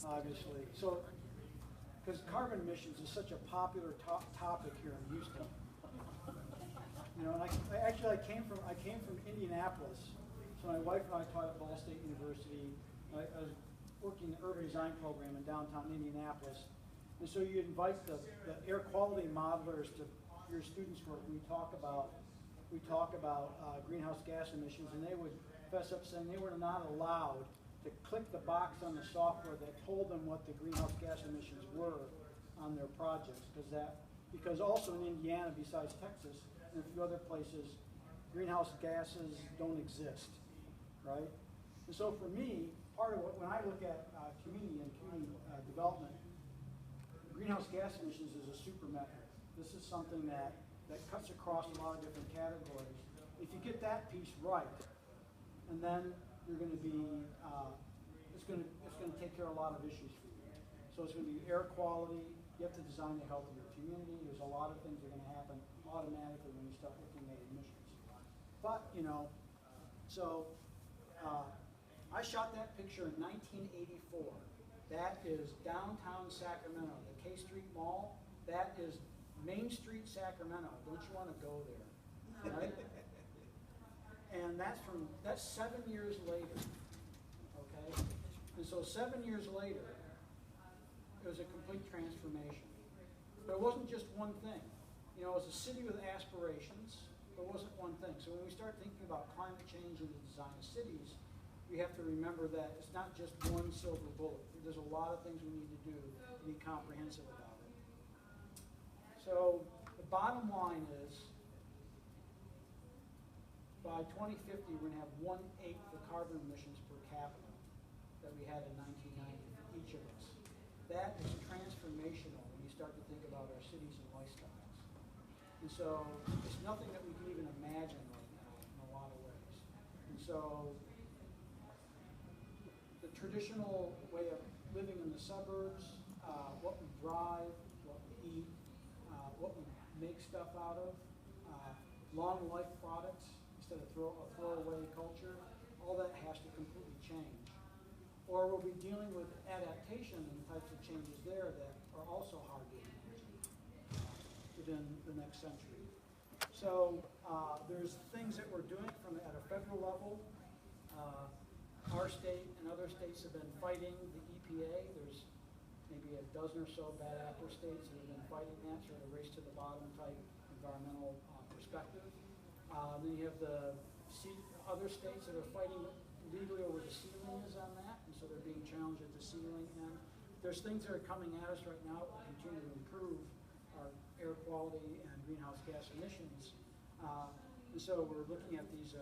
obviously, so because carbon emissions is such a popular topic here in Houston. You know, and I came from Indianapolis. So my wife and I taught at Ball State University. I was working the urban design program in downtown Indianapolis. And so you invite the air quality modelers to your students' work. We talk about greenhouse gas emissions, and they would fess up saying they were not allowed to click the box on the software that told them what the greenhouse gas emissions were on their projects, because also in Indiana, besides Texas and a few other places, greenhouse gases don't exist, right? And so for me, part of what, when I look at community and community development, greenhouse gas emissions is a super metric. This is something that cuts across a lot of different categories. If you get that piece right, and then you're going to be, it's going to take care of a lot of issues for you. So it's going to be air quality. You have to design the health of your community. There's a lot of things that are going to happen automatically when you start looking at emissions. But, you know, so I shot that picture in 1984. That is downtown Sacramento, the K Street Mall. That is Main Street, Sacramento. Don't you want to go there, right? And that's 7 years later, okay? And so 7 years later, it was a complete transformation. But it wasn't just one thing. You know, it was a city with aspirations, but it wasn't one thing. So when we start thinking about climate change and the design of cities, we have to remember that it's not just one silver bullet. There's a lot of things we need to do to be comprehensive about it. So the bottom line is, by 2050, we're going to have 1/8 the carbon emissions per capita that we had in 1990 for each of us. That is transformational when you start to think about our cities and lifestyles. And so it's nothing that we can even imagine right now in a lot of ways. And so the traditional way of living in the suburbs, what we drive, what we eat, what we make stuff out of, long life products instead of a throwaway culture, all that has to completely change. Or we'll be dealing with adaptation and types of changes there that are also hard to imagine within the next century. So there's things that we're doing at a federal level. Our state and other states have been fighting the EPA. There's maybe a dozen or so bad apple states that have been fighting that, sort of race to the bottom type environmental perspective. Then you have the other states that are fighting legally over the ceiling is on that, and so they're being challenged at the ceiling end. There's things that are coming at us right now that will continue to improve our air quality and greenhouse gas emissions. And so we're looking at these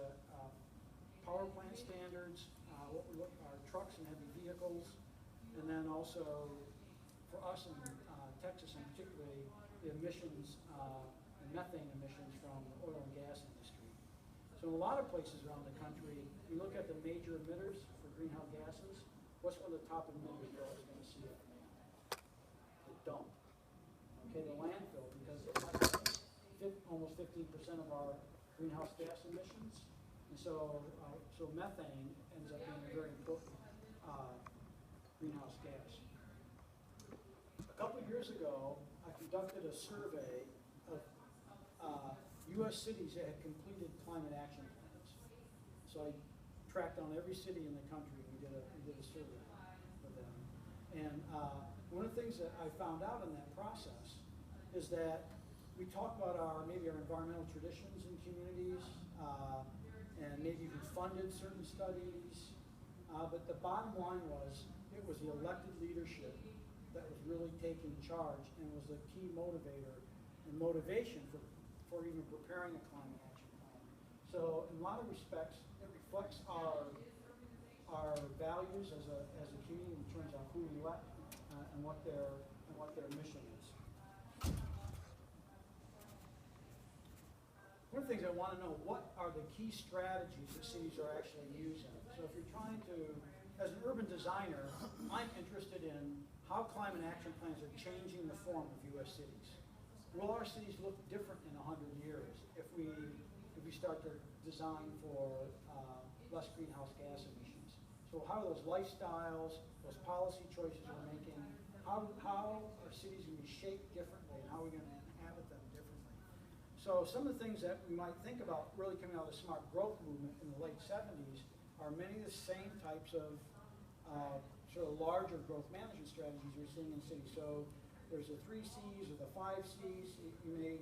power plant standards, what we look our trucks and heavy vehicles, and then also for us in Texas and particularly the emissions, the methane emissions from the oil and gas industry. So in a lot of places around the country, we look at the major emitters for greenhouse gases. What's one of the top emitters you're always going to see at the dump? Okay, the landfill, because it's almost 15% of our greenhouse gas emissions. And so, so methane ends up being a very important greenhouse gas. A couple of years ago, I conducted a survey of U.S. cities that had completed climate action plans. So I tracked down every city in the country and we did a survey with them. And one of the things that I found out in that process is that we talk about maybe our environmental traditions in communities, and maybe we funded certain studies, but the bottom line was it was the elected leadership that was really taking charge and was the key motivator and motivation for even preparing a climate action plan. So in a lot of respects, it reflects our values as a community in terms of who we elect and what their mission is. One of the things I want to know, what are the key strategies that cities are actually using? So if you're trying to, as an urban designer, I'm interested in how climate action plans are changing the form of U.S. cities. Will our cities look different in 100 years if we start to design for less greenhouse gas emissions? So So how are those lifestyles, those policy choices we're making, how are cities going to be shaped differently, and how are we going to inhabit them differently? So some of the things that we might think about really coming out of the smart growth movement in the late 70s are many of the same types of sort of larger growth management strategies you're seeing in cities. So there's the 3 C's or the 5 C's. You may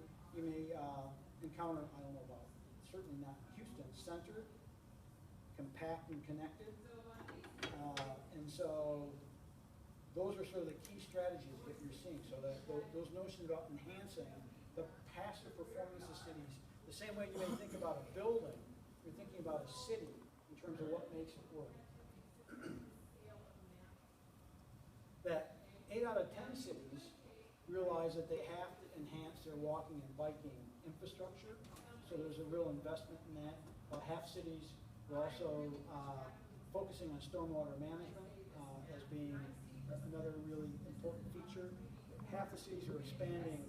encounter, I don't know about, certainly not Houston, centered, compact and connected. And so those are sort of the key strategies that you're seeing. So that those notions about enhancing the passive performance of cities, the same way you may think about a building, you're thinking about a city in terms of what makes it work. That 8 out of 10 cities realize that they have to enhance their walking and biking infrastructure. So there's a real investment in that. About half cities are also focusing on stormwater management as being another really important feature. Half the cities are expanding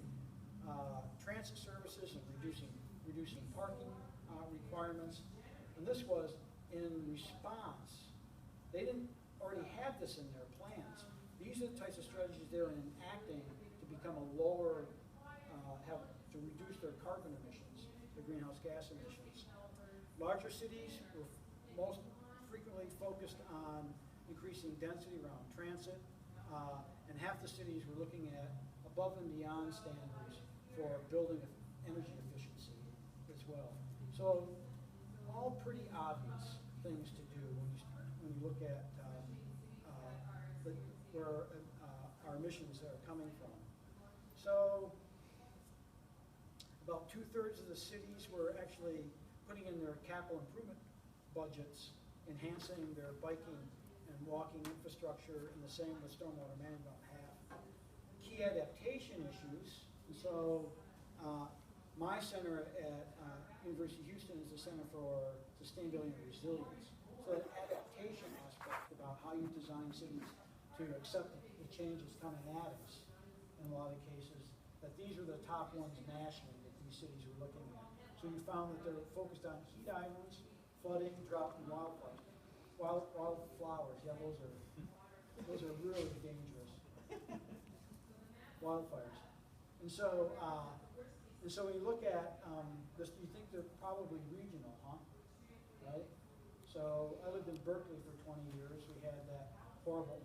transit services and reducing parking requirements. And this was in response. They didn't already have this in their plans. These are the types of strategies they're enacting to become a lower, to reduce their carbon emissions, their greenhouse gas emissions. Larger cities were most frequently focused on increasing density around transit, and half the cities were looking at above and beyond standards for building energy efficiency as well. So all pretty obvious things to do when you look at where our emissions are coming from. So about 2/3 of the cities were actually putting in their capital improvement budgets, enhancing their biking and walking infrastructure, and the same with stormwater management, half. Key adaptation issues, and so my center at University of Houston is the Center for Sustainability and Resilience. So that adaptation aspect about how you design cities to accept the changes coming at us in a lot of cases, that these are the top ones nationally that these cities are looking at. So you found that they're focused on heat islands, flooding, drought, and wildfires. Wildflowers, yeah, those are really dangerous. Wildfires. And so when you look at this, you think they're probably regional, huh? Right? So I lived in Berkeley for 20 years. We had that horrible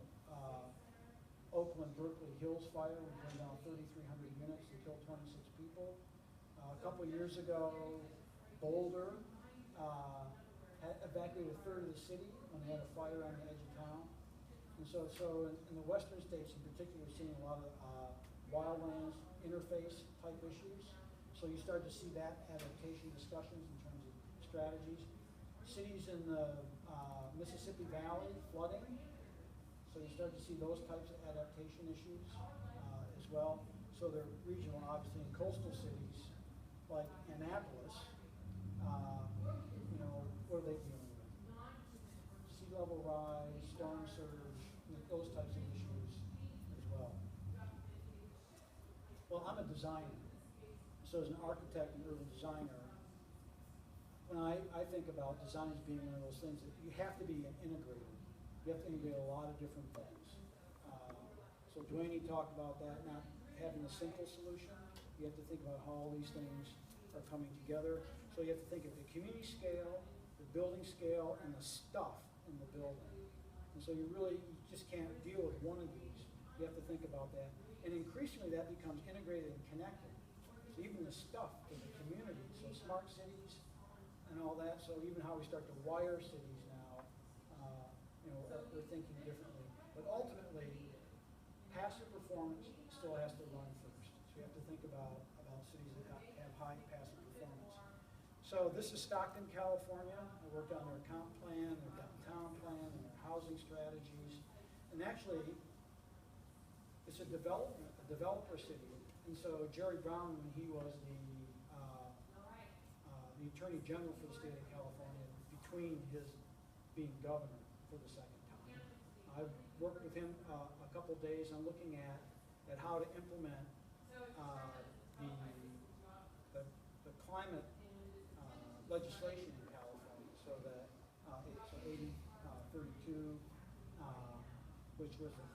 Oakland-Berkeley Hills fire. We burned down 3,300 units and killed 26 people. A couple of years ago, Boulder had evacuated 1/3 of the city when they had a fire on the edge of town. And so in the western states in particular, we're seeing a lot of wildlands interface type issues. So you start to see that adaptation discussions in terms of strategies. Cities in the Mississippi Valley, flooding. So you start to see those types of adaptation issues as well. So they're regional, obviously, in coastal cities like Annapolis, what are they dealing with? Sea level rise, storm surge, those types of issues as well. Well, I'm a designer. So as an architect and urban designer, when I think about design as being one of those things that you have to be an integrator. You have to integrate a lot of different things. So Dwayne talked about that, not having a simple solution. You have to think about how all these things are coming together. So you have to think of the community scale, the building scale, and the stuff in the building. And so you just can't deal with one of these. You have to think about that. And increasingly that becomes integrated and connected. So even the stuff in the community, so smart cities and all that, so even how we start to wire cities now, we're thinking differently. But ultimately, passive performance still has to run first. So you have to think about cities that have high passive performance. So this is Stockton, California. I worked on their comp plan, their downtown plan, and their housing strategies. And actually, it's a developer city. And so Jerry Brown, when he was the Attorney General for the state of California, between his being governor for the second time, I worked with him a couple days on looking at how to implement the climate legislation in California. So that so AB 32 which was the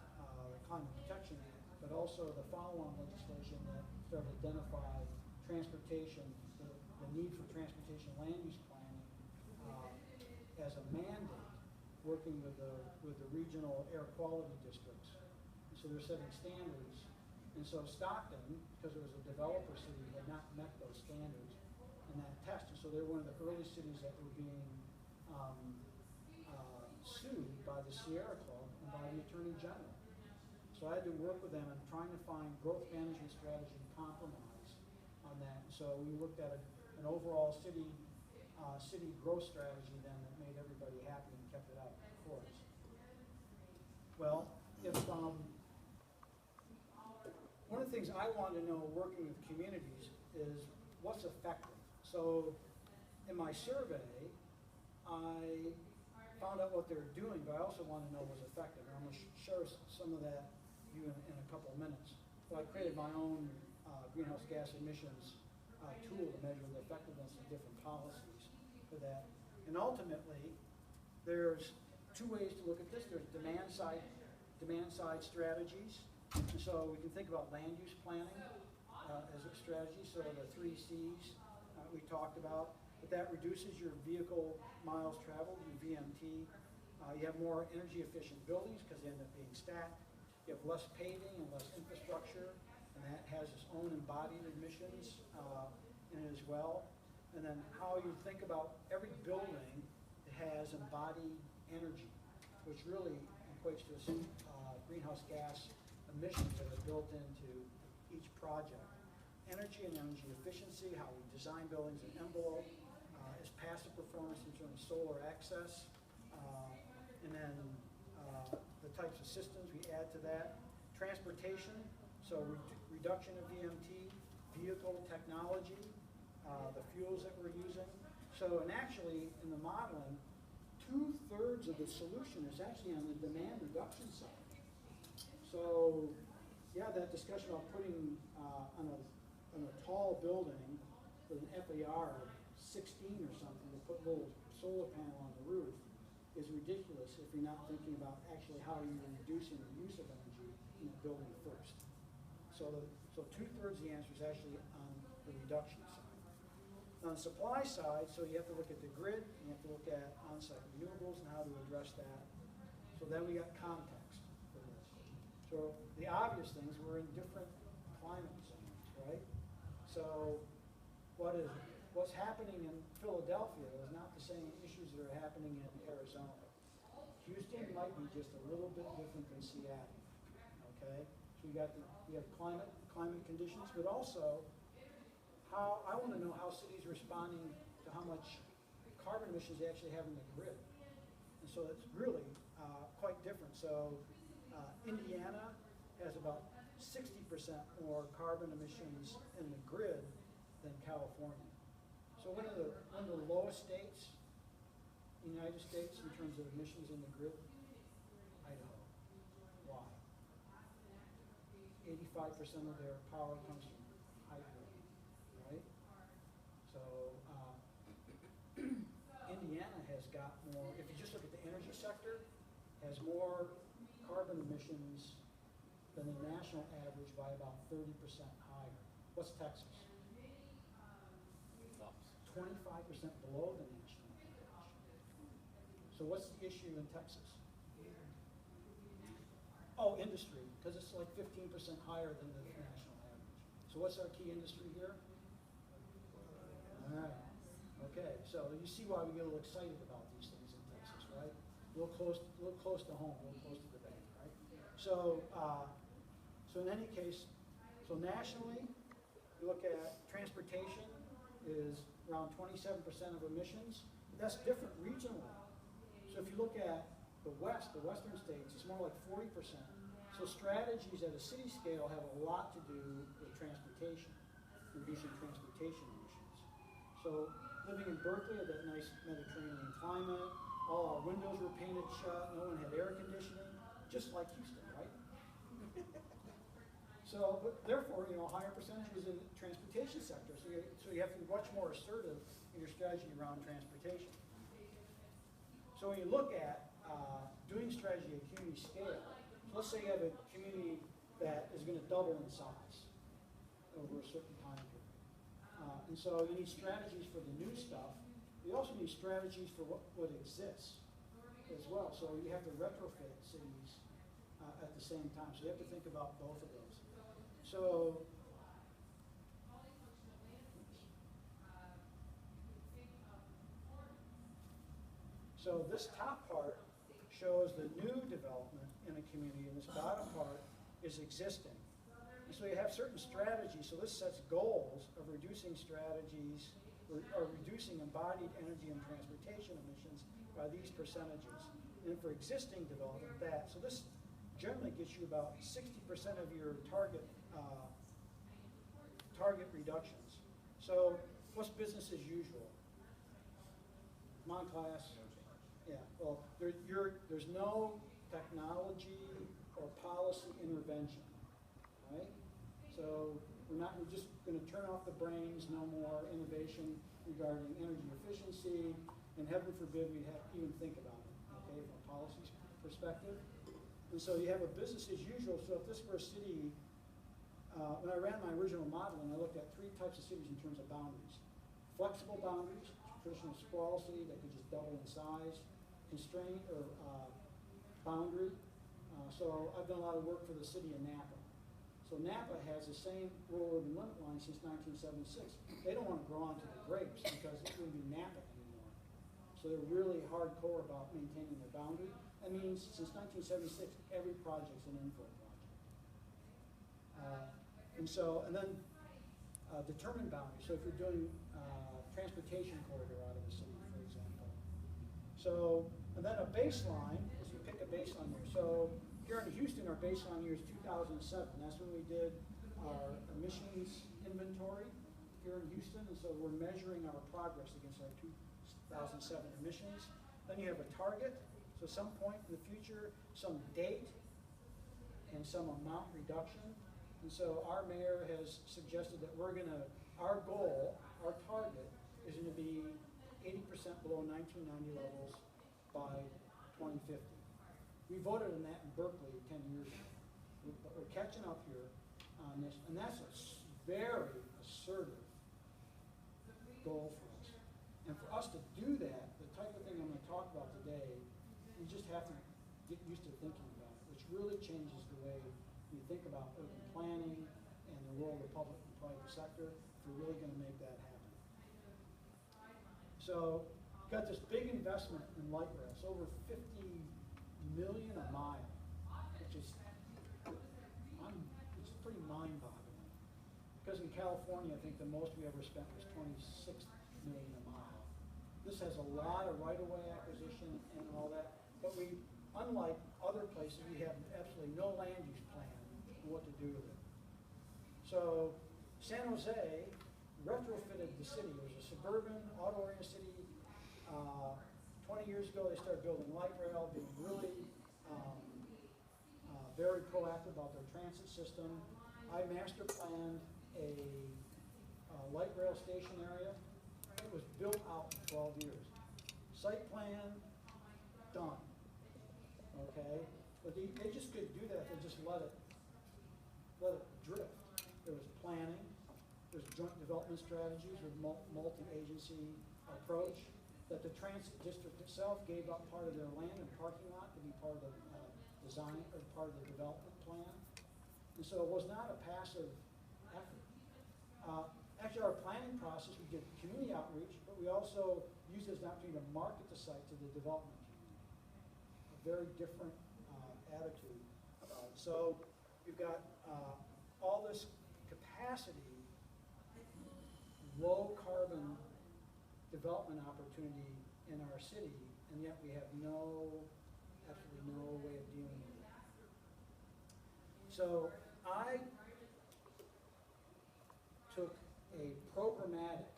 Climate Protection Act, but also the follow-on legislation that started to identify transportation, the need for transportation land use planning as a mandate, working with the regional air quality districts. And so they're setting standards. And so Stockton, because it was a developer city, had not met those standards in that test. And so they're one of the early cities that were being sued by the Sierra Club and by the Attorney General. So I had to work with them in trying to find growth management strategy and compromise on that. So we looked at an overall city growth strategy then that made everybody happy and kept it out of courts. Well, if one of the things I want to know working with communities is what's effective. So in my survey, I found out what they're doing, but I also want to know what's effective. And I'm going to share some of that with you in a couple of minutes. So I created my own greenhouse gas emissions tool to measure the effectiveness of different policies for that. And ultimately, there's two ways to look at this. There's demand side strategies. And so we can think about land use planning as a strategy. So the 3 C's we talked about. But that reduces your vehicle miles traveled, your VMT. You have more energy efficient buildings because they end up being stacked. You have less paving and less infrastructure, and that has its own embodied emissions in it as well. And then how you think about every building that has embodied energy, which really equates to greenhouse gas emissions that are built into each project. Energy and energy efficiency, how we design buildings and envelope, is passive performance in terms of solar access, and then the types of systems we add to that. Transportation, so reduction of VMT, vehicle technology, the fuels that we're using. So, and actually in the modeling, 2/3 of the solution is actually on the demand reduction side. So, yeah, that discussion about putting on a tall building with an FAR of 16 or something to put a little solar panel on the roof is ridiculous if you're not thinking about actually how you're reducing the use of energy in the building first. So 2/3 of the answer is actually on the reduction side. On the supply side, so you have to look at the grid, and you have to look at on-site renewables and how to address that. So then we got context for this. So the obvious things, we're in different climate zones, right? So what's happening in Philadelphia is not the same issues that are happening in Arizona. Houston might be just a little bit different than Seattle, okay? So we have climate conditions, but also how, I want to know how cities are responding to how much carbon emissions they actually have in the grid. And so it's really quite different. So Indiana has about 60% more carbon emissions in the grid than California. So one of the lowest states in the United States in terms of emissions in the grid, Idaho. Why? 85% of their power comes from hydro, right? So Indiana has got more, if you just look at the energy sector, has more carbon emissions than the national average by about 30% higher. What's Texas? 25% below the national average. So what's the issue in Texas? Oh, industry, because it's like 15% higher than the national average. So what's our key industry here? All right. Okay, so you see why we get a little excited about these things in Texas, right? A little close to home, a little close to the bank, right? So, so in any case, so nationally, you look at transportation is around 27% of emissions. That's different regionally. So if you look at the western states, it's more like 40%. So strategies at a city scale have a lot to do with transportation, reducing transportation emissions. So living in Berkeley had that nice Mediterranean climate, all our windows were painted shut, no one had air conditioning, just like Houston, right? So, but therefore, higher percentages in the transportation sector. So you have to be much more assertive in your strategy around transportation. So when you look at doing strategy at community scale, let's say you have a community that is going to double in size over a certain time period. And so you need strategies for the new stuff. You also need strategies for what exists as well. So you have to retrofit cities at the same time. So you have to think about both of those. So this top part shows the new development in a community, and this bottom part is existing. And so you have certain strategies. So this sets goals of reducing strategies or reducing embodied energy and transportation emissions by these percentages. And for existing development, that. So this generally gets you about 60% of your target reductions. So what's business as usual? Come on, class. Yeah, well, there's no technology or policy intervention, right? So we're just going to turn off the brains, no more innovation regarding energy efficiency, and heaven forbid we have to even think about it, okay, from a policy perspective. And so you have a business as usual. So if this were a city, when I ran my original modeling, I looked at 3 types of cities in terms of boundaries. Flexible boundaries, traditional sprawl city that could just double in size. Constraint or boundary. So I've done a lot of work for the city of Napa. So Napa has the same rural urban limit line since 1976. They don't want to grow onto the grapes because it's going to be Napa anymore. So they're really hardcore about maintaining their boundary. That means since 1976, every project's an infill project. And then determined boundaries. So if you're doing transportation corridor out of the city, for example. So, and then a baseline, is you pick a baseline here. So here in Houston, our baseline year is 2007. That's when we did our emissions inventory here in Houston. And so we're measuring our progress against our 2007 emissions. Then you have a target. So some point in the future, some date, and some amount reduction. And so our mayor has suggested that our goal, our target, is going to be 80% below 1990 levels by 2050. We voted on that in Berkeley 10 years ago. But we're catching up here on this, and that's a very assertive goal for us. And for us to do that, the type of thing I'm going to talk about today, we just have to get used to thinking about it, which really changes the way we think about urban planning and the role of the public and private sector if we're really going to make that happen. So, got this big investment in light rail. It's over $50 million a mile, which is it's pretty mind-boggling. Because in California, I think the most we ever spent was $26 million a mile. This has a lot of right-of-way acquisition and all that, but unlike other places, we have absolutely no land use plan on what to do with it. So, San Jose retrofitted the city. It was a suburban, auto-oriented city. 20 years ago, they started building light rail, being really very proactive about their transit system. I master planned a light rail station area. It was built out in 12 years. Site plan, done. Okay? But they just couldn't do that. They just let it drift. There was planning. There's joint development strategies with multi-agency approach. That the transit district itself gave up part of their land and parking lot to be part of the design or part of the development plan. And so it was not a passive effort. Actually, our planning process, we did community outreach, but we also used it as an opportunity to market the site to the development community. A very different attitude about it. So we've got all this capacity, low carbon development opportunity in our city, and yet we have absolutely no way of dealing with it. So I took a programmatic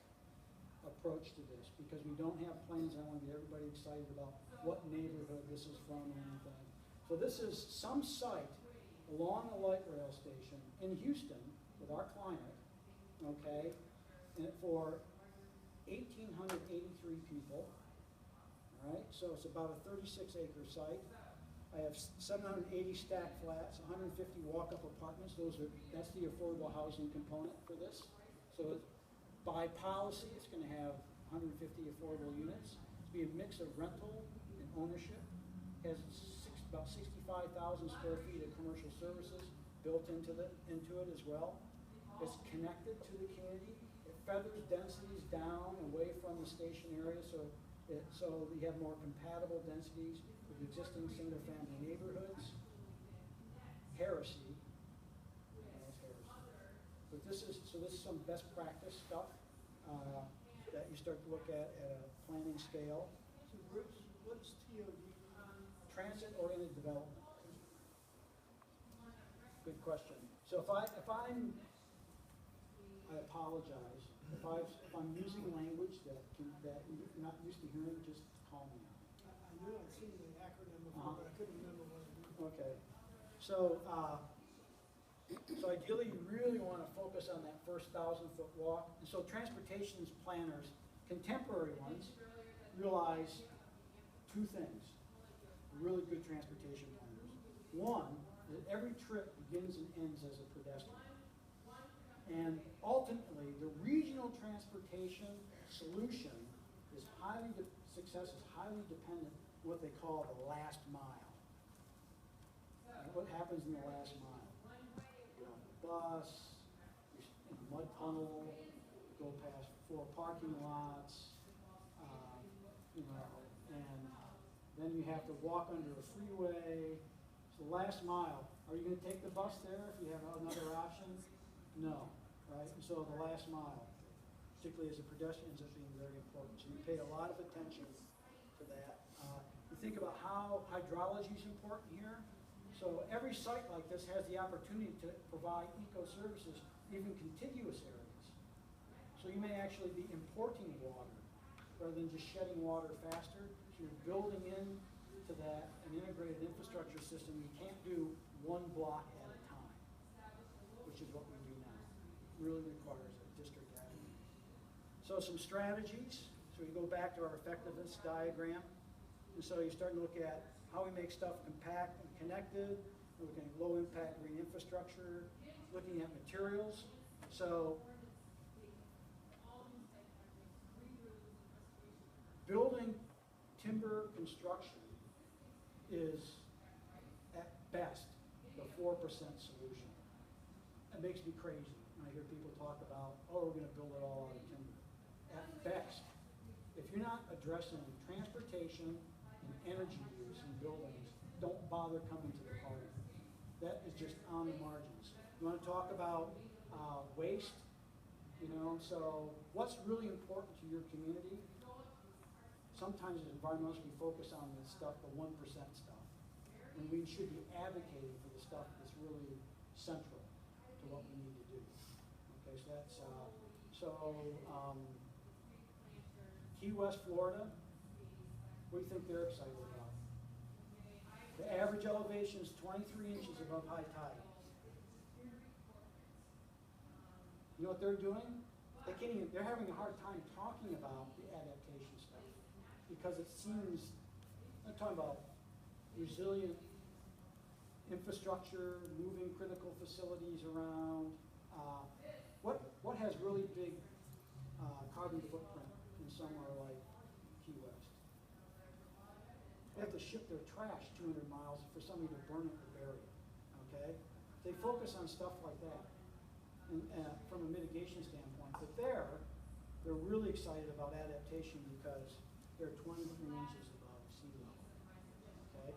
approach to this because we don't have plans. I want to get everybody excited about what neighborhood this is from or anything. So this is some site along a light rail station in Houston with our client, okay, and for 1,883 people, all right? So it's about a 36-acre site. I have 780 stacked flats, 150 walk-up apartments. That's the affordable housing component for this. So by policy, it's going to have 150 affordable units. It's going to be a mix of rental and ownership. It has about 65,000 square feet of commercial services built into it as well. It's connected to the community. It feathers densities down away from the station area, so you have more compatible densities with existing single-family neighborhoods. Heresy. But this is some best practice stuff that you start to look at a planning scale. So Bruce, what is TOD? Transit-oriented development. Good question. So if I apologize if I'm using language that you're not used to hearing. Just call me out. I knew I'd seen the acronym before, but I couldn't remember what it was. Okay. So ideally, you really want to focus on that first 1,000-foot walk. And so transportation planners, contemporary ones, realize two things. Really good transportation planners. One, that every trip begins and ends as a pedestrian. And ultimately, the regional transportation solution success is highly dependent on what they call the last mile. And what happens in the last mile? You're on the bus, you're in a mud tunnel, go past 4 parking lots, and then you have to walk under a freeway. So the last mile, are you going to take the bus there if you have another option? No, right? And so the last mile, particularly as a pedestrian, ends up being very important. So you pay a lot of attention to that. You think about how hydrology is important here. So every site like this has the opportunity to provide eco-services, even contiguous areas. So you may actually be importing water rather than just shedding water faster. So you're building into that an integrated infrastructure system. You can't do one block at a time, which is what we do now. Really requires a district avenue. So some strategies. So we go back to our effectiveness diagram. And so you start to look at how we make stuff compact and connected. We're looking at low impact green infrastructure, looking at materials. So building timber construction is at best the 4% solution. It makes me crazy when I hear people talk about, oh, we're going to build it all out of timber. At best, if you're not addressing transportation and energy use in buildings, don't bother coming to the party. That is just on the margins. You want to talk about waste, so what's really important to your community? Sometimes as environmentalists we focus on the stuff, the 1% stuff, when we should be advocating for the stuff that's really central to what we need to do. Okay, so that's, Key West, Florida, what do you think they're excited about? The average elevation is 23 inches above high tide. You know what they're doing? They're having a hard time talking about the adaptation stuff because it seems, I'm talking about resilient infrastructure, moving critical facilities around. What has really big carbon footprint in somewhere like Key West? They have to ship their trash 200 miles for somebody to burn it or bury it, okay? They focus on stuff like that from a mitigation standpoint, but they're really excited about adaptation because they're 23 inches above sea level, okay?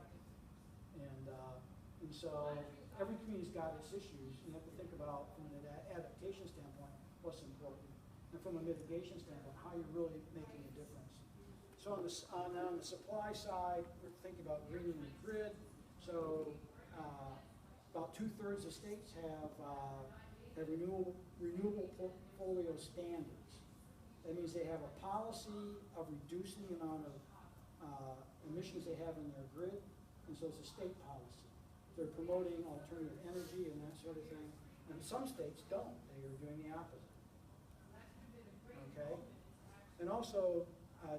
And so every community's got its issues. You have to think about, from an adaptation standpoint, what's important. And from a mitigation standpoint, how you're really making a difference. So on the supply side, we're thinking about greening the grid. So about 2/3 of states have renewable portfolio standards. That means they have a policy of reducing the amount of emissions they have in their grid, and so it's a state policy. They're promoting alternative energy and that sort of thing. And some states don't. They are doing the opposite. Okay? And also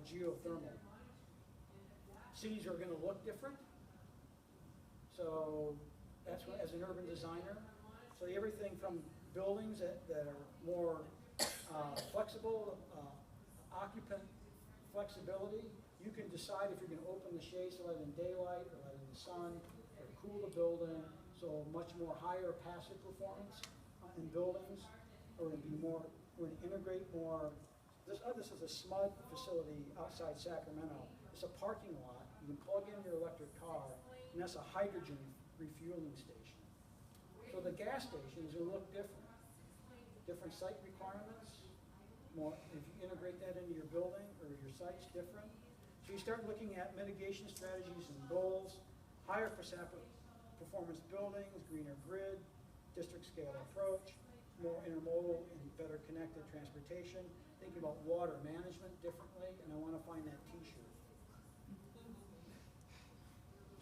geothermal. Cities are going to look different. So that's what, as an urban designer. So everything from buildings that are more flexible, occupant flexibility. You can decide if you're going to open the shades to let in daylight or let in the sun or cool the building. So much more higher passive performance in buildings. Or to be more, we're going to integrate more. This is a SMUD facility outside Sacramento. It's a parking lot. You can plug in your electric car, and that's a hydrogen refueling station. So the gas stations will look different. Different site requirements. More, if you integrate that into your building or your site's different. So you start looking at mitigation strategies and goals, higher performance buildings, greener grid, district scale approach, more intermodal and better connected transportation, thinking about water management differently, and I want to find that t-shirt.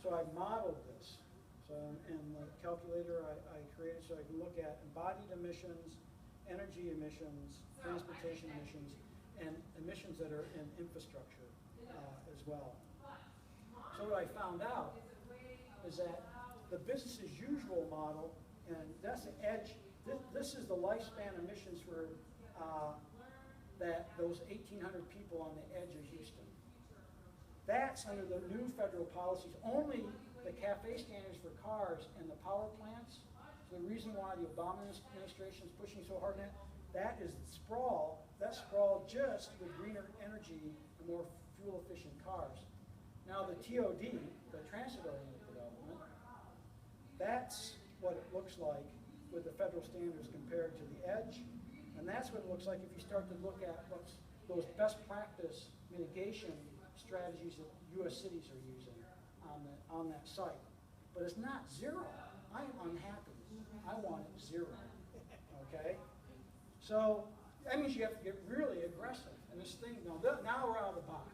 So I modeled this. So in the calculator I created so I can look at embodied emissions, energy emissions, transportation emissions, and emissions that are in infrastructure as well. So what I found out is that the business as usual model, and that's the edge. This is the lifespan emissions for that those 1,800 people on the edge of Houston. That's under the new federal policies. Only the CAFE standards for cars and the power plants. So the reason why the Obama administration is pushing so hard on that is sprawl. That's sprawl just with greener energy and more fuel-efficient cars. Now the TOD, the transit-oriented development, that's what it looks like with the federal standards compared to the edge. And that's what it looks like if you start to look at what's those best practice mitigation strategies that U.S. cities are using on that site. But it's not zero. I'm unhappy. I want it zero. Okay? So that means you have to get really aggressive. And this thing, now we're out of the box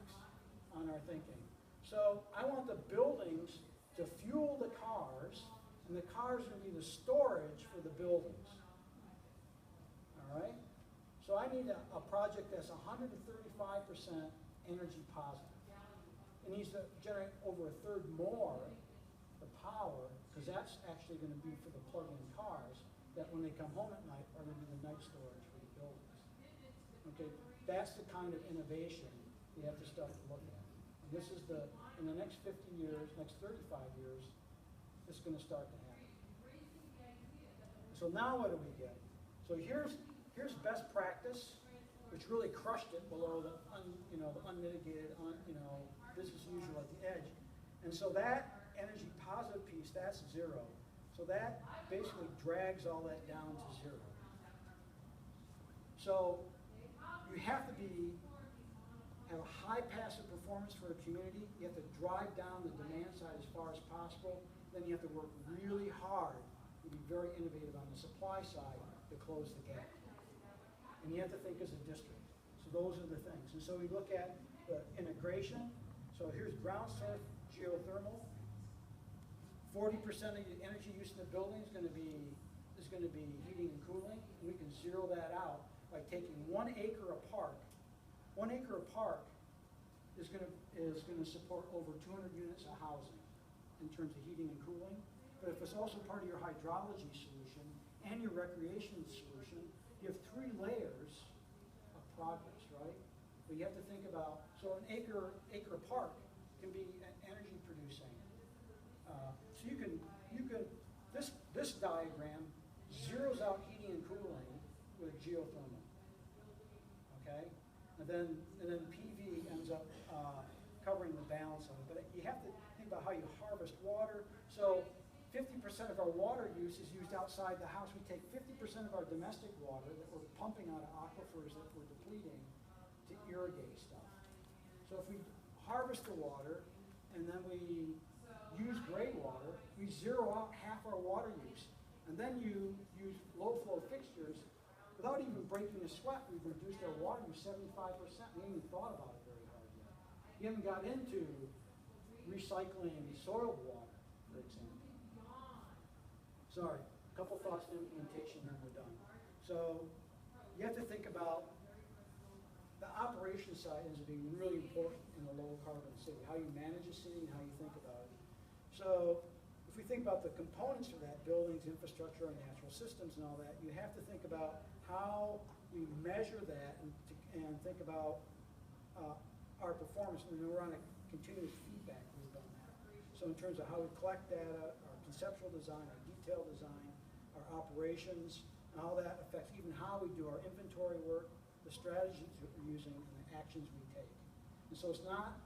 on our thinking. So I want the buildings to fuel the cars, and the cars are going to be the storage for the buildings. All right? So I need a project that's 135% energy positive. It needs to generate over a third more the power, because that's actually going to be for the plug-in cars that when they come home at night are going to be the night storage for the buildings. Okay, that's the kind of innovation we have to start to look at. And this is in the next 50 years, next 35 years, it's going to start to happen. So now what do we get? So here's best practice, which really crushed it below the unmitigated, business usual at the edge. And so that energy positive piece, that's zero. So that basically drags all that down to zero. So you have to have a high passive performance for a community. You have to drive down the demand side as far as possible. Then you have to work really hard to be very innovative on the supply side to close the gap. And you have to think as a district. So those are the things. And so we look at the integration. So here's ground surf geothermal. 40% of the energy use in the building is going to be heating and cooling. And we can zero that out by taking 1 acre of park. 1 acre of park is going to support over 200 units of housing in terms of heating and cooling. But if it's also part of your hydrology solution and your recreation solution, you have 3 layers of progress, right? But you have to think about, so an acre park can be energy producing. So you can this diagram zeroes out heating and cooling with geothermal. Okay? And then PV ends up covering the balance of it. But you have to think about how you harvest water. So 50% of our water use is used outside the house. We take 50% of our domestic water that we're pumping out of aquifers that we're depleting to irrigate stuff. So if we harvest the water and then we use gray water, we zero out half our water use. And then you use low flow fixtures. Without even breaking a sweat, we've reduced our water use 75%. We haven't even thought about it very hard yet. We haven't got into recycling soiled water, for example. Sorry, a couple thoughts on implementation, then we're done. So you have to think about the operation side as being really important in a low carbon city, how you manage a city and how you think about it. So if we think about the components for that, buildings, infrastructure, and natural systems and all that, you have to think about how we measure that and think about our performance. And we're on a continuous feedback loop on that. So in terms of how we collect data, our conceptual design, our detailed design, our operations, and how that affects even how we do our inventory work, the strategies that we're using, and the actions we take. And so it's not,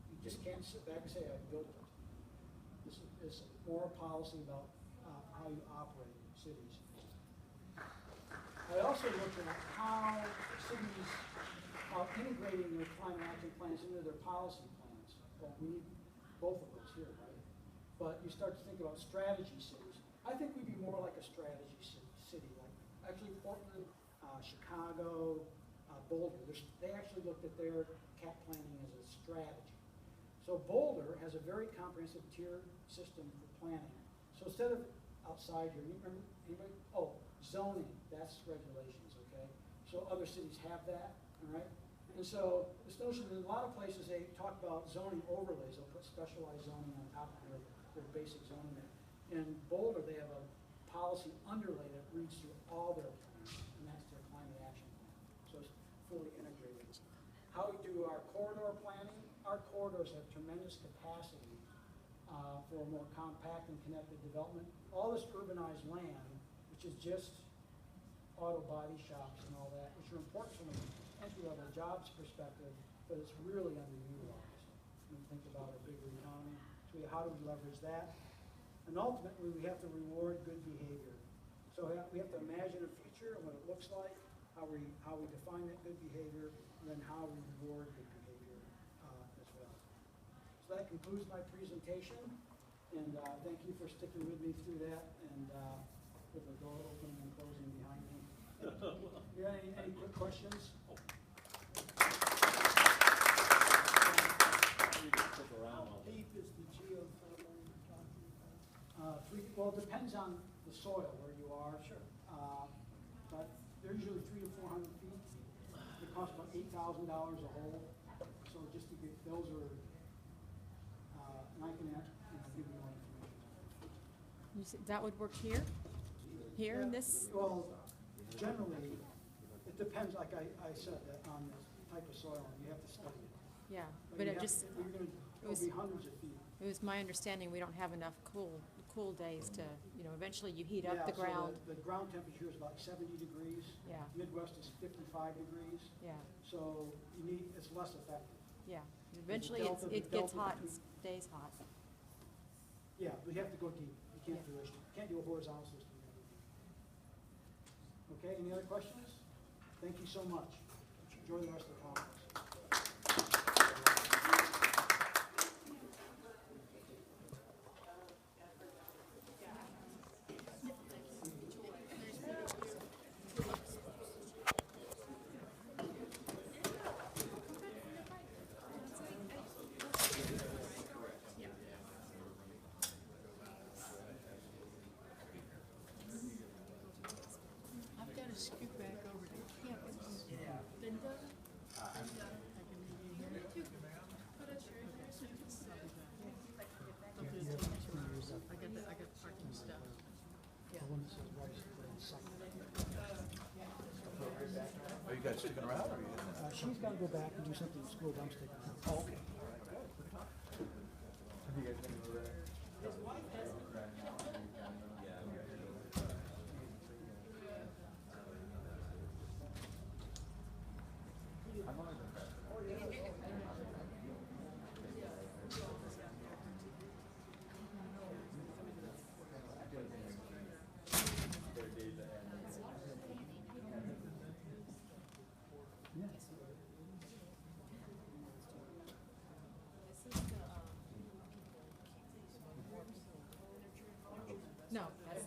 you just can't sit back and say, I built it. This is more a policy about how you operate in cities. I also looked at how cities are integrating their climate action plans into their policy plans. Well, we need both of those here, right? But you start to think about strategy cities. I think we'd be more like a strategy city, like actually Portland, Chicago, Boulder. They actually looked at their cap planning as a strategy. So Boulder has a very comprehensive tiered system for planning. So instead of outside here, you remember anybody? Oh, zoning, that's regulations, okay? So other cities have that, all right? And so this notion, in a lot of places they talk about zoning overlays. They'll put specialized zoning on top of their basic zoning there. In Boulder, they have a policy underlay that reads through all their plans, and that's their climate action plan. So it's fully integrated. How we do our corridor planning, our corridors have tremendous capacity for more compact and connected development. All this urbanized land, which is just auto body shops and all that, which are important from an entry-level jobs perspective, but it's really underutilized when you think about our bigger economy. So how do we leverage that? And ultimately, we have to reward good behavior. So we have to imagine a future and what it looks like, how we define that good behavior, and then how we reward good behavior as well. So that concludes my presentation, and thank you for sticking with me through that, and with the door opening and closing behind me. You got any quick questions? Deep is the geothermal you're talking about? Well, it depends on the soil where you are. Sure. But they're usually 300 to 400 feet. It costs about $8,000 a hole. So just to get those are, and I can give you more information. You said that would work here? Here in this? Well, generally, it depends. Like I said, that on the type of soil, you have to study it. Yeah, but it just, It'll be hundreds of feet. it was my understanding we don't have enough cool days to, eventually you heat up the ground. So the ground temperature is about 70 degrees. Yeah. Midwest is 55 degrees. Yeah, So it's less effective. yeah. Eventually it gets hot and stays hot. Yeah, but you have to go deep. You can't Yeah. can't do a horizontal system. Okay, any other questions? Thank you so much. Enjoy the rest of the conference. I've got to scoot back over to campus. Linda? I got parking stuff. The one that says rice is in second. Are you guys sticking around, or are you? She's got to go back and do something at school, but I'm sticking around. Oh, okay. Have you guys been over there? No, that's,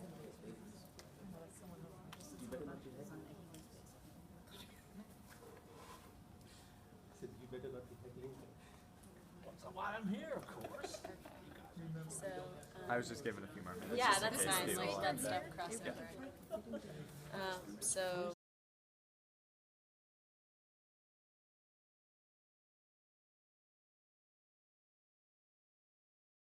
Said you better not be taking it. That's why I'm here, of course. So, I was just giving a few more minutes. yeah, just in that's case fine, people like aren't that there. stuff crossover. So,